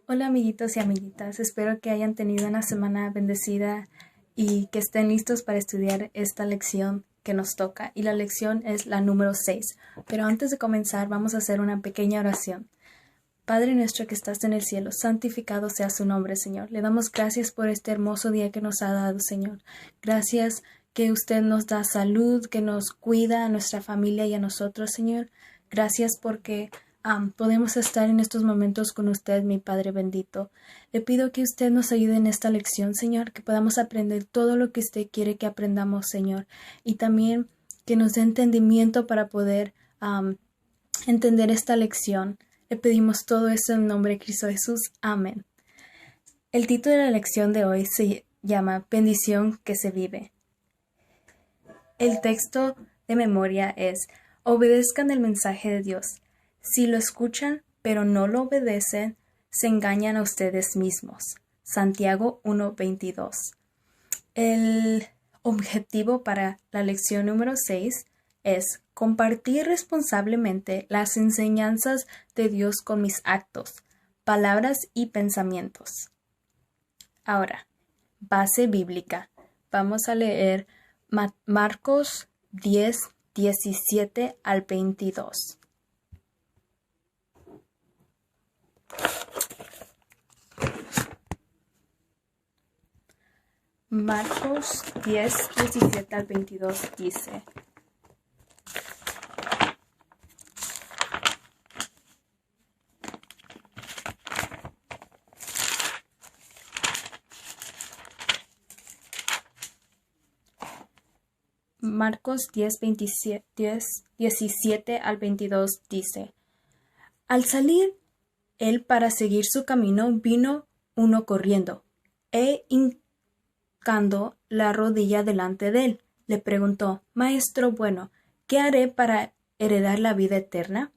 Hola amiguitos y amiguitas, espero que hayan tenido una semana bendecida y que estén listos para estudiar esta lección que nos toca. Y la lección es la número 6. Pero antes de comenzar vamos a hacer una pequeña oración. Padre nuestro que estás en el cielo, santificado sea su nombre, Señor. Le damos gracias por este hermoso día que nos ha dado, Señor. Gracias que usted nos da salud, que nos cuida a nuestra familia y a nosotros, Señor. Gracias porque podemos estar en estos momentos con usted, mi Padre bendito. Le pido que usted nos ayude en esta lección, Señor, que podamos aprender todo lo que usted quiere que aprendamos, Señor. Y también que nos dé entendimiento para poder entender esta lección. Le pedimos todo eso en nombre de Cristo Jesús. Amén. El título de la lección de hoy se llama Bendición que se vive. El texto de memoria es: obedezcan el mensaje de Dios. Si lo escuchan, pero no lo obedecen, se engañan a ustedes mismos. Santiago 1:22. El objetivo para la lección número 6 es compartir responsablemente las enseñanzas de Dios con mis actos, palabras y pensamientos. Ahora, base bíblica. Vamos a leer Marcos 10, 17 al 22. Marcos 10, 17 al 22 dice: Marcos 10, 17 al 22 dice: Al salir él para seguir su camino, vino uno corriendo, hincando la rodilla delante de él. Le preguntó: Maestro bueno, ¿qué haré para heredar la vida eterna?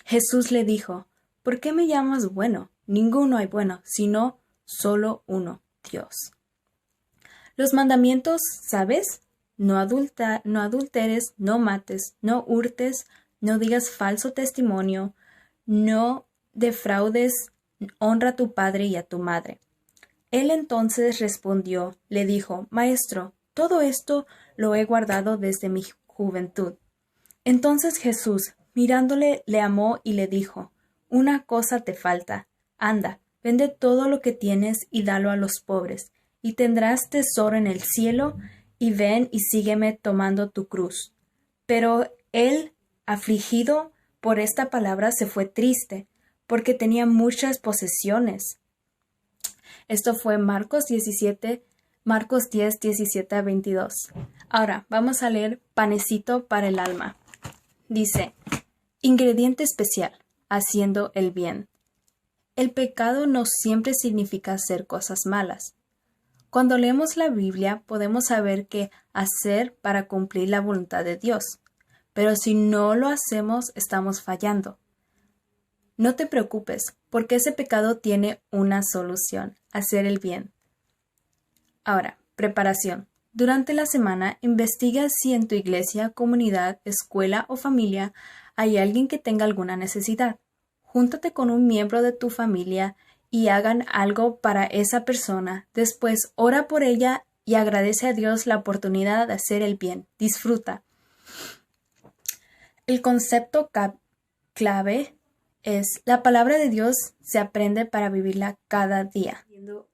Jesús le dijo: ¿Por qué me llamas bueno? Ninguno hay bueno, sino solo uno, Dios. Los mandamientos, ¿sabes? No adulteres, no mates, no hurtes, no digas falso testimonio, no defraudes, honra a tu padre y a tu madre. Él entonces respondió, le dijo: Maestro, todo esto lo he guardado desde mi juventud. Entonces Jesús, mirándole, le amó y le dijo: Una cosa te falta. Anda, vende todo lo que tienes y dalo a los pobres, y tendrás tesoro en el cielo, y ven y sígueme tomando tu cruz. Pero él, afligido por esta palabra, se fue triste, porque tenía muchas posesiones. Esto fue Marcos 10, 17 a 22. Ahora, vamos a leer Panecito para el alma. Dice: ingrediente especial, haciendo el bien. El pecado no siempre significa hacer cosas malas. Cuando leemos la Biblia podemos saber qué hacer para cumplir la voluntad de Dios, pero si no lo hacemos estamos fallando. No te preocupes, porque ese pecado tiene una solución: hacer el bien. Ahora, preparación. Durante la semana, investiga si en tu iglesia, comunidad, escuela o familia hay alguien que tenga alguna necesidad. Júntate con un miembro de tu familia y hagan algo para esa persona. Después, ora por ella y agradece a Dios la oportunidad de hacer el bien. Disfruta. El concepto clave es: la palabra de Dios se aprende para vivirla cada día.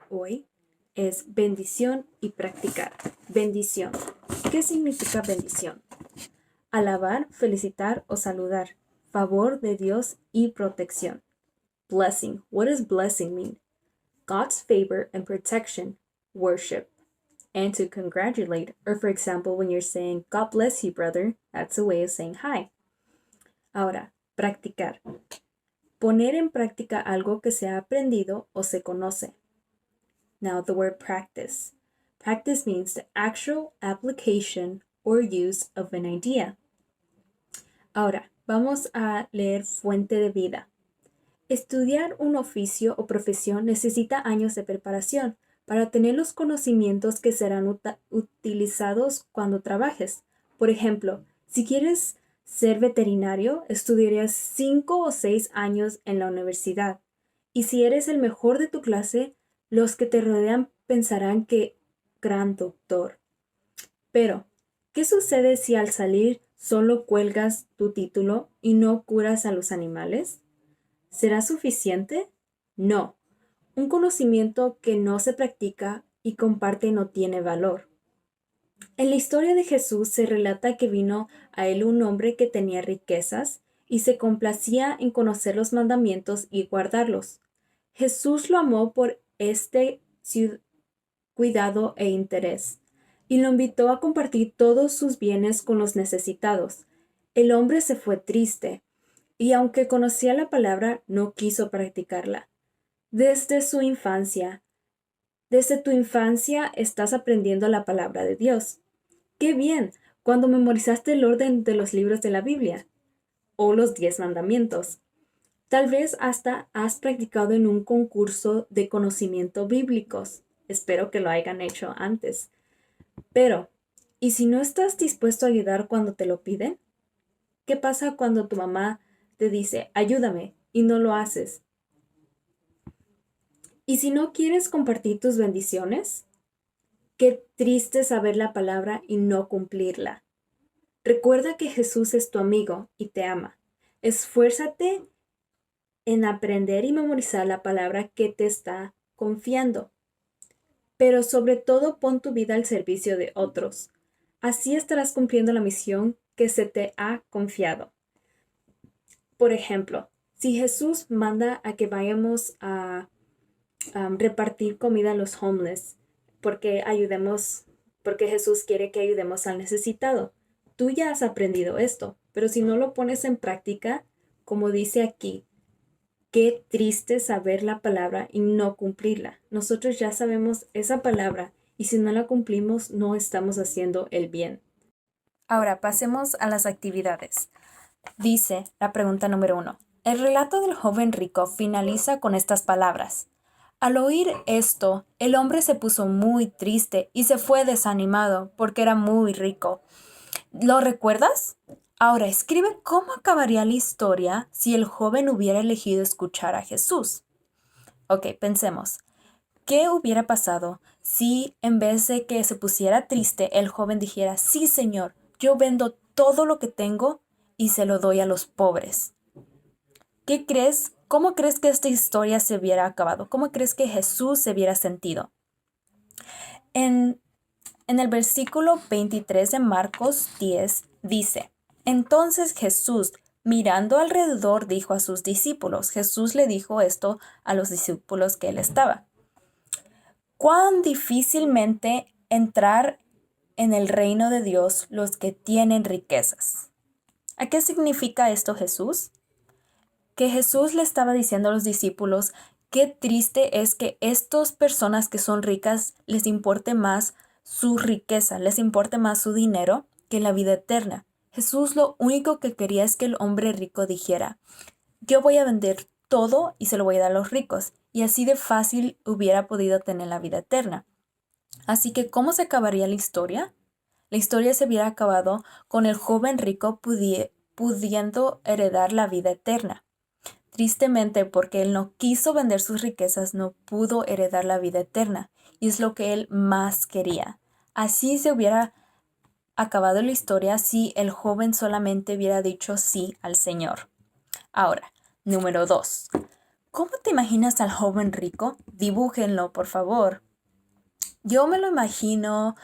Hoy es bendición y practicar. Bendición. ¿Qué significa bendición? Alabar, felicitar o saludar. Favor de Dios y protección. Blessing. What does blessing mean? God's favor and protection. Worship. And to congratulate, or for example, when you're saying, God bless you, brother, that's a way of saying hi. Ahora, practicar. Poner en práctica algo que se ha aprendido o se conoce. Now, the word practice. Practice means the actual application or use of an idea. Ahora, vamos a leer fuente de vida. Estudiar un oficio o profesión necesita años de preparación para tener los conocimientos que serán utilizados cuando trabajes. Por ejemplo, si quieres ser veterinario, estudiarías 5 o 6 años en la universidad. Y si eres el mejor de tu clase, los que te rodean pensarán que gran doctor. Pero, ¿qué sucede si al salir solo cuelgas tu título y no curas a los animales? ¿Será suficiente? No. Un conocimiento que no se practica y comparte no tiene valor. En la historia de Jesús se relata que vino a él un hombre que tenía riquezas y se complacía en conocer los mandamientos y guardarlos. Jesús lo amó por este cuidado e interés y lo invitó a compartir todos sus bienes con los necesitados. El hombre se fue triste y aunque conocía la palabra, no quiso practicarla. Desde tu infancia estás aprendiendo la palabra de Dios. ¡Qué bien! Cuando memorizaste el orden de los libros de la Biblia o los 10 mandamientos. Tal vez hasta has practicado en un concurso de conocimiento bíblicos. Espero que lo hayan hecho antes. Pero, ¿y si no estás dispuesto a ayudar cuando te lo piden? ¿Qué pasa cuando tu mamá te dice, ayúdame, y no lo haces? ¿Y si no quieres compartir tus bendiciones? Qué triste saber la palabra y no cumplirla. Recuerda que Jesús es tu amigo y te ama. Esfuérzate en aprender y memorizar la palabra que te está confiando. Pero sobre todo pon tu vida al servicio de otros. Así estarás cumpliendo la misión que se te ha confiado. Por ejemplo, si Jesús manda a que vayamos a repartir comida a los homeless, porque Jesús quiere que ayudemos al necesitado. Tú ya has aprendido esto, pero si no lo pones en práctica, como dice aquí, qué triste saber la palabra y no cumplirla. Nosotros ya sabemos esa palabra y si no la cumplimos, no estamos haciendo el bien. Ahora pasemos a las actividades. Dice la pregunta número 1. El relato del joven rico finaliza con estas palabras. Al oír esto, el hombre se puso muy triste y se fue desanimado porque era muy rico. ¿Lo recuerdas? Ahora escribe cómo acabaría la historia si el joven hubiera elegido escuchar a Jesús. Ok, pensemos. ¿Qué hubiera pasado si en vez de que se pusiera triste, el joven dijera, sí, Señor, yo vendo todo lo que tengo y se lo doy a los pobres? ¿Qué crees? ¿Cómo crees que esta historia se hubiera acabado? ¿Cómo crees que Jesús se hubiera sentido? En el versículo 23 de Marcos 10 dice, entonces Jesús, mirando alrededor, dijo a sus discípulos, Jesús le dijo esto a los discípulos que él estaba, cuán difícilmente entrar en el reino de Dios los que tienen riquezas. ¿A qué significa esto Jesús? Que Jesús le estaba diciendo a los discípulos, qué triste es que estas personas que son ricas les importe más su riqueza, les importe más su dinero que la vida eterna. Jesús lo único que quería es que el hombre rico dijera, yo voy a vender todo y se lo voy a dar a los ricos, y así de fácil hubiera podido tener la vida eterna. Así que, ¿cómo se acabaría la historia? La historia se hubiera acabado con el joven rico pudiendo heredar la vida eterna. Tristemente, porque él no quiso vender sus riquezas, no pudo heredar la vida eterna, y es lo que él más quería. Así se hubiera acabado la historia si el joven solamente hubiera dicho sí al Señor. Ahora, número 2. ¿Cómo te imaginas al joven rico? Dibújenlo, por favor. Yo me lo imagino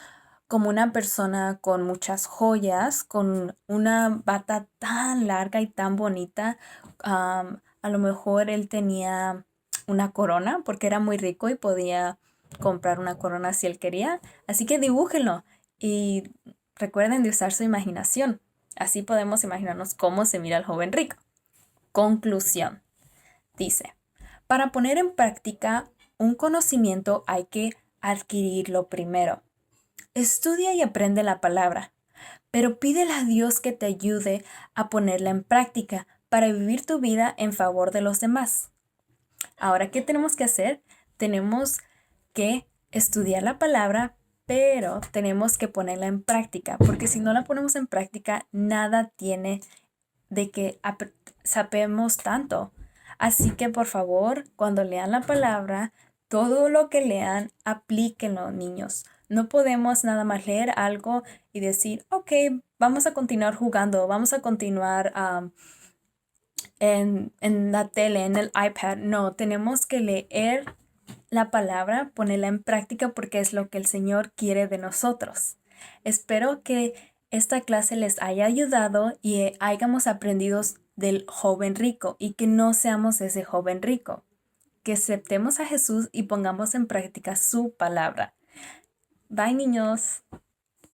como una persona con muchas joyas, con una bata tan larga y tan bonita. A lo mejor él tenía una corona porque era muy rico y podía comprar una corona si él quería. Así que dibújenlo y recuerden de usar su imaginación. Así podemos imaginarnos cómo se mira el joven rico. Conclusión. Dice, para poner en práctica un conocimiento hay que adquirirlo primero. Estudia y aprende la palabra, pero pídele a Dios que te ayude a ponerla en práctica para vivir tu vida en favor de los demás. Ahora, ¿qué tenemos que hacer? Tenemos que estudiar la palabra, pero tenemos que ponerla en práctica, porque si no la ponemos en práctica, nada tiene de que sabemos tanto. Así que por favor, cuando lean la palabra, todo lo que lean, aplíquenlo, niños. No podemos nada más leer algo y decir, ok, vamos a continuar jugando, vamos a continuar en la tele, en el iPad. No, tenemos que leer la palabra, ponerla en práctica porque es lo que el Señor quiere de nosotros. Espero que esta clase les haya ayudado y hayamos aprendido del joven rico y que no seamos ese joven rico. Que aceptemos a Jesús y pongamos en práctica su palabra. Bye, niños.